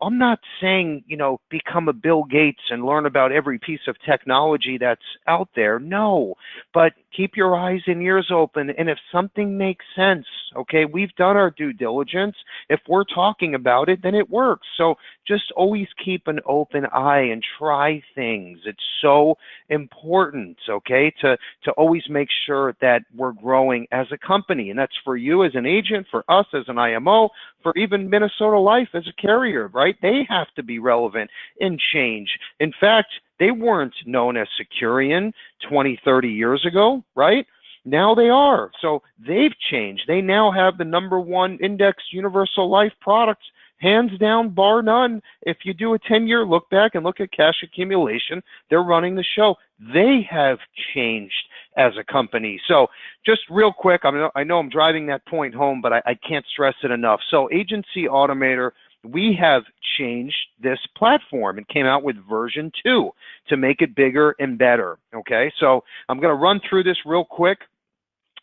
I'm not saying, become a Bill Gates and learn about every piece of technology that's out there. No, but keep your eyes and ears open. And if something makes sense, okay, we've done our due diligence. If we're talking about it, then it works. So just always keep an open eye and try things. It's so important, okay, to always make sure that we're growing as a company. And that's for you as an agent, for us as an IMO, for even Minnesota Life as a carrier, right? They have to be relevant and change. In fact, they weren't known as Securian 20, 30 years ago, right? Now they are. So they've changed. They now have the #1 indexed universal life products, hands down, bar none. If you do a 10-year look back and look at cash accumulation, they're running the show. They have changed as a company. So just real quick, I know I'm driving that point home, but I can't stress it enough. So Agency Automator, we have changed this platform and came out with version 2 to make it bigger and better, okay? So I'm going to run through this real quick.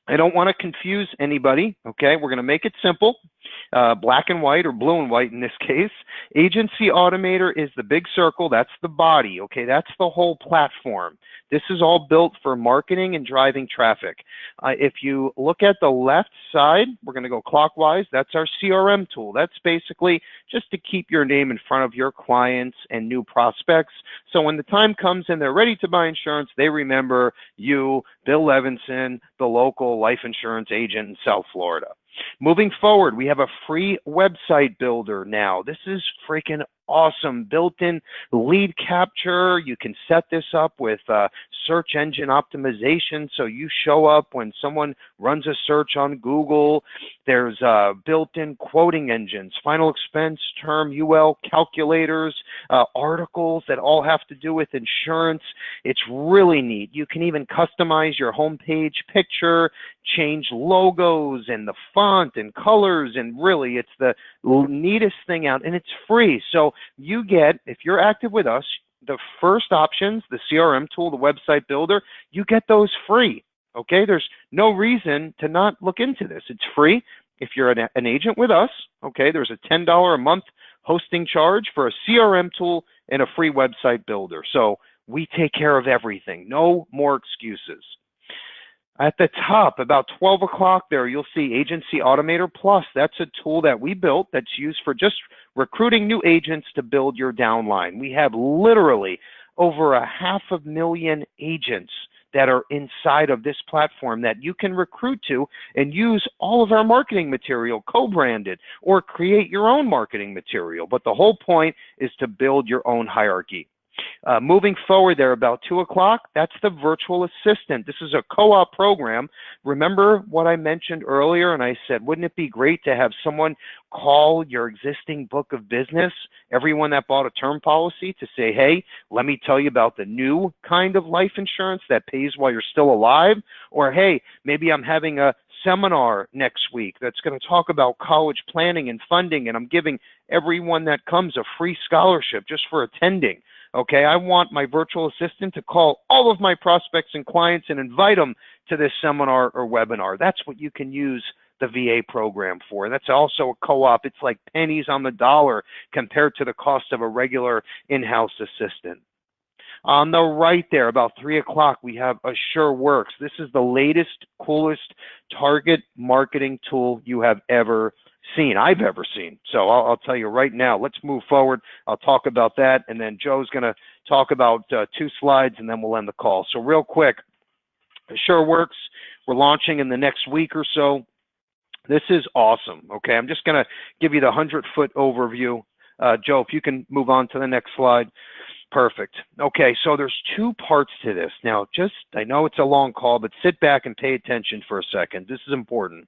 I don't want to confuse anybody, okay? We're going to make it simple, black and white, or blue and white in this case. Agency Automator is the big circle. That's the body, okay? That's the whole platform. This is all built for marketing and driving traffic. If you look at the left side, we're going to go clockwise. That's our CRM tool. That's basically just to keep your name in front of your clients and new prospects. So when the time comes and they're ready to buy insurance, they remember you, Bill Levinson, the local life insurance agent in South Florida. Moving forward, we have a free website builder now. This is freaking awesome. Built-in lead capture. You can set this up with search engine optimization, so you show up when someone runs a search on Google. There's built-in quoting engines, final expense, term, UL calculators, articles that all have to do with insurance. It's really neat. You can even customize your homepage picture, change logos and the font and colors, and really it's the neatest thing out, and it's free. So you get, if you're active with us, the first options, the CRM tool, the website builder, you get those free. Okay, there's no reason to not look into this. It's free. If you're an agent with us, okay, there's a $10 a month hosting charge for a CRM tool and a free website builder. So we take care of everything. No more excuses. At the top, about 12 o'clock there, you'll see Agency Automator Plus. That's a tool that we built that's used for just recruiting new agents to build your downline. We have literally over 500,000 agents that are inside of this platform that you can recruit to and use all of our marketing material co-branded or create your own marketing material. But the whole point is to build your own hierarchy. Moving forward there, about 2 o'clock, that's the virtual assistant. This is a co-op program. Remember what I mentioned earlier, and I said, wouldn't it be great to have someone call your existing book of business, everyone that bought a term policy, to say, hey, let me tell you about the new kind of life insurance that pays while you're still alive, or hey, maybe I'm having a seminar next week that's going to talk about college planning and funding, and I'm giving everyone that comes a free scholarship just for attending. Okay, I want my virtual assistant to call all of my prospects and clients and invite them to this seminar or webinar. That's what you can use the VA program for. That's also a co-op. It's like pennies on the dollar compared to the cost of a regular in-house assistant. On the right there, about 3 o'clock, we have AssureWorks. This is the latest, coolest target marketing tool you have ever seen, I've ever seen. So I'll tell you right now, let's move forward. I'll talk about that, and then Joe's going to talk about 2 slides, and then we'll end the call. So real quick, AssureWorks, we're launching in the next week or so. This is awesome, okay? I'm just going to give you the 100-foot overview. Joe, if you can move on to the next slide. Perfect. Okay, so there's 2 parts to this. Now, I know it's a long call, but sit back and pay attention for a second. This is important.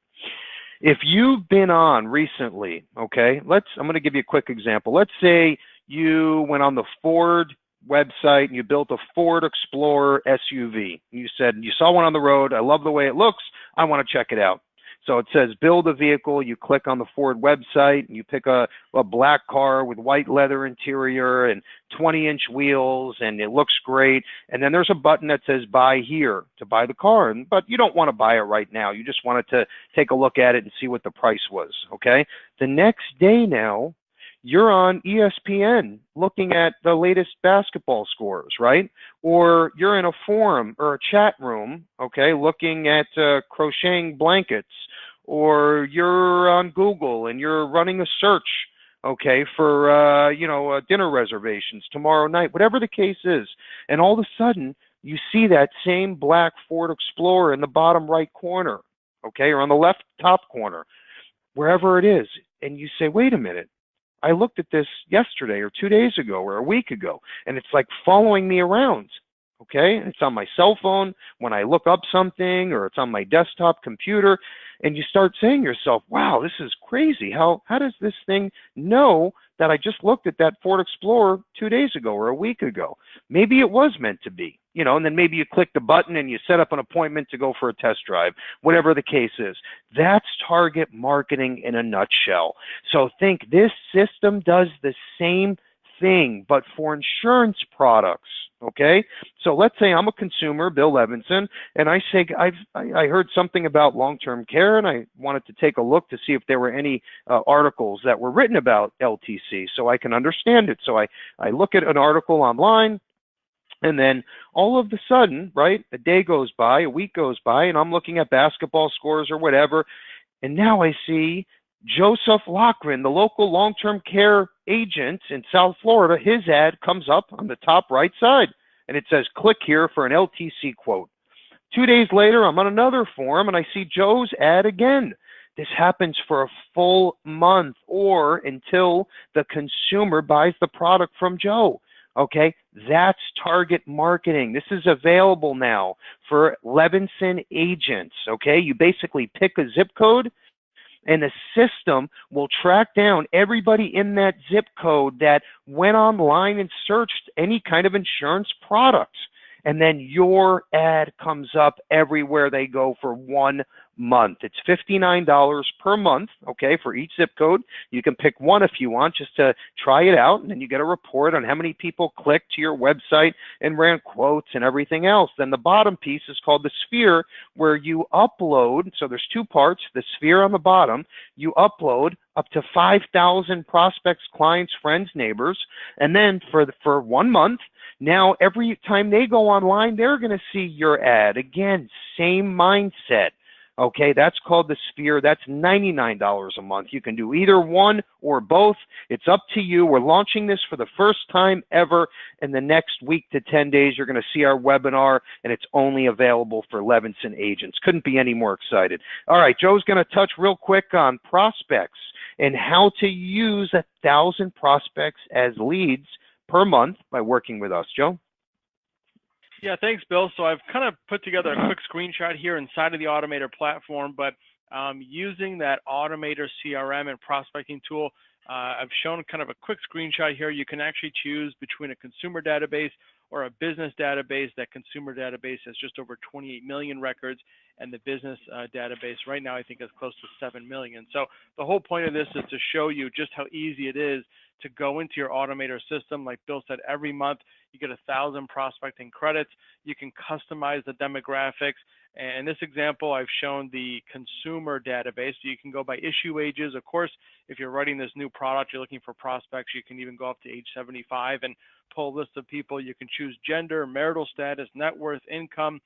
If you've been on recently, okay, I'm going to give you a quick example. Let's say you went on the Ford website and you built a Ford Explorer SUV. You said, you saw one on the road, I love the way it looks, I want to check it out. So it says build a vehicle, you click on the Ford website, and you pick a black car with white leather interior and 20-inch wheels, and it looks great. And then there's a button that says buy here to buy the car. But you don't want to buy it right now. You just wanted to take a look at it and see what the price was, okay? The next day now, you're on ESPN looking at the latest basketball scores, right? Or you're in a forum or a chat room, okay, looking at crocheting blankets. Or you're on Google and you're running a search, okay, for, dinner reservations tomorrow night, whatever the case is. And all of a sudden, you see that same black Ford Explorer in the bottom right corner, okay, or on the left top corner, wherever it is. And you say, wait a minute. I looked at this yesterday or 2 days ago or a week ago, and it's like following me around, okay? It's on my cell phone when I look up something, or it's on my desktop computer, and you start saying to yourself, wow, this is crazy. How does this thing know that I just looked at that Ford Explorer 2 days ago or a week ago? Maybe it was meant to be, and then maybe you click the button and you set up an appointment to go for a test drive, whatever the case is. That's target marketing in a nutshell. So think this system does the same thing, but for insurance products, okay? So let's say I'm a consumer, Bill Levinson, and I say I heard something about long-term care, and I wanted to take a look to see if there were any articles that were written about LTC so I can understand it. So I look at an article online, and then all of a sudden, right, a day goes by, a week goes by, and I'm looking at basketball scores or whatever, and now I see Joseph Lochran, the local long-term care agent in South Florida. His ad comes up on the top right side, and it says, click here for an LTC quote. 2 days later, I'm on another forum, and I see Joe's ad again. This happens for a full month or until the consumer buys the product from Joe. Okay, that's target marketing. This is available now for Levinson agents. Okay, you basically pick a zip code, and the system will track down everybody in that zip code that went online and searched any kind of insurance product. and then your ad comes up everywhere they go for 1 month. It's $59 per month, okay, for each zip code. You can pick one if you want, just to try it out, and then you get a report on how many people clicked to your website and ran quotes and everything else. Then the bottom piece is called the sphere, where you upload, so there's two parts, the sphere on the bottom, you upload up to 5,000 prospects, clients, friends, neighbors, and then for 1 month, now every time they go online, they're going to see your ad. Again, same mindset. Okay, that's called the sphere. That's $99 a month. You can do either one or both. It's up to you. We're launching this for the first time ever. In the next week to 10 days, you're going to see our webinar, and it's only available for Levinson agents. Couldn't be any more excited. All right, Joe's going to touch real quick on prospects and how to use 1,000 prospects as leads per month by working with us. Joe? Yeah, thanks, Bill. So I've kind of put together a quick screenshot here inside of the Automator platform, but using that Automator CRM and prospecting tool, I've shown kind of a quick screenshot here. You can actually choose between a consumer database or a business database. That consumer database has just over 28 million records, and the business database right now I think is close to 7 million. So the whole point of this is to show you just how easy it is to go into your Automator system. Like Bill said, every month you get 1,000 prospecting credits. You can customize the demographics. And in this example, I've shown the consumer database. So you can go by issue ages. Of course, if you're writing this new product, you're looking for prospects, you can even go up to age 75 and pull a list of people. You can choose gender, marital status, net worth, income,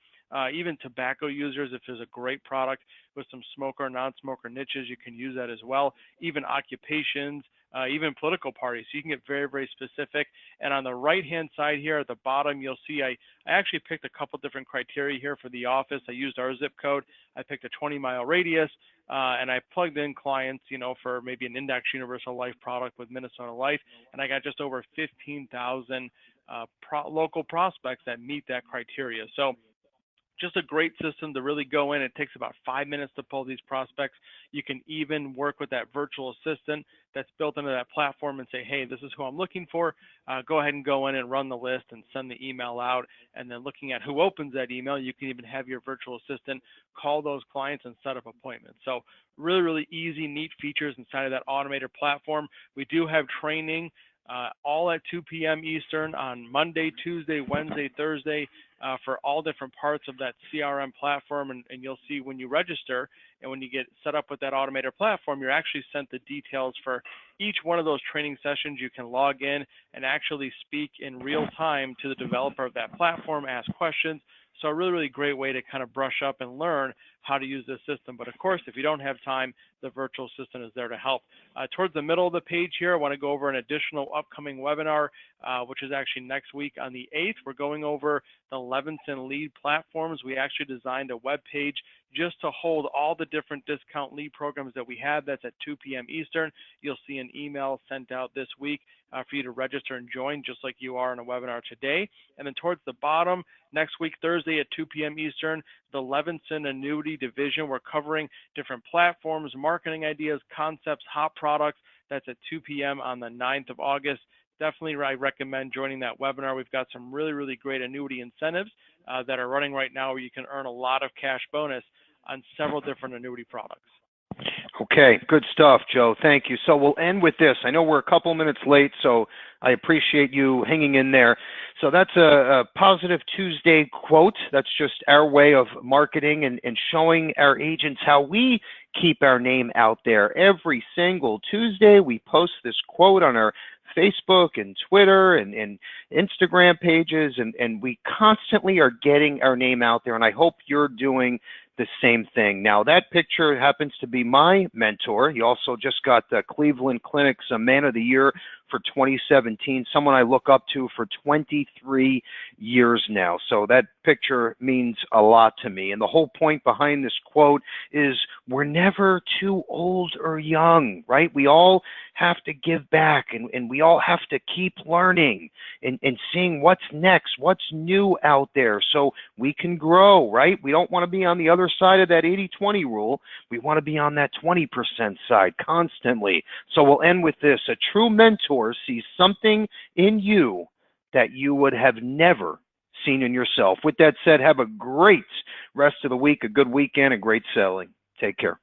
even tobacco users. If there's a great product with some smoker, non-smoker niches, you can use that as well. Even occupations, even political parties. So you can get very, very specific. And on the right-hand side here at the bottom, you'll see I actually picked a couple different criteria here for the office. I used our zip code. I picked a 20-mile radius, and I plugged in clients, you know, for maybe an Index Universal Life product with Minnesota Life, and I got just over 15,000 local prospects that meet that criteria. So just a great system to really go in. It takes about 5 minutes to pull these prospects. You can even work with that virtual assistant that's built into that platform and say, hey, this is who I'm looking for. Go ahead and go in and run the list and send the email out. And then looking at who opens that email, you can even have your virtual assistant call those clients and set up appointments. So really, really easy, neat features inside of that Automator platform. We do have training all at 2 p.m. Eastern on Monday, Tuesday, Wednesday, Thursday for all different parts of that CRM platform. And you'll see when you register and when you get set up with that Automator platform, you're actually sent the details for each one of those training sessions. You can log in and actually speak in real time to the developer of that platform, ask questions. So a really, really great way to kind of brush up and learn how to use this system. But of course, if you don't have time, the virtual assistant is there to help. Towards the middle of the page here, I want to go over an additional upcoming webinar, which is actually next week on the 8th. We're going over the Levinson lead platforms. We actually designed a web page just to hold all the different discount lead programs that we have. That's at 2 p.m. Eastern. You'll see an email sent out this week for you to register and join, just like you are in a webinar today. And then towards the bottom, next week, Thursday at 2 p.m. Eastern, the Levinson Annuity Division. We're covering different platforms, marketing ideas, concepts, hot products. That's at 2 p.m. on the 9th of August. Definitely, I recommend joining that webinar. We've got some really, really great annuity incentives that are running right now where you can earn a lot of cash bonus on several different annuity products. Okay, good stuff, Joe. Thank you. So we'll end with this. I know we're a couple minutes late, so I appreciate you hanging in there. So that's a Positive Tuesday quote. That's just our way of marketing and showing our agents how we keep our name out there. Every single Tuesday, we post this quote on our Facebook and Twitter and Instagram pages, and we constantly are getting our name out there, and I hope you're doing the same thing. Now, that picture happens to be my mentor. He also just got the Cleveland Clinic's Man of the Year for 2017, someone I look up to for 23 years now. So that picture means a lot to me. And the whole point behind this quote is we're never too old or young, right? We all have to give back, and we all have to keep learning and seeing what's next, what's new out there so we can grow, right? We don't want to be on the other side of that 80-20 rule. We want to be on that 20% side constantly. So we'll end with this. A true mentor sees something in you that you would have never seen in yourself. With that said, have a great rest of the week, a good weekend, and great selling. Take care.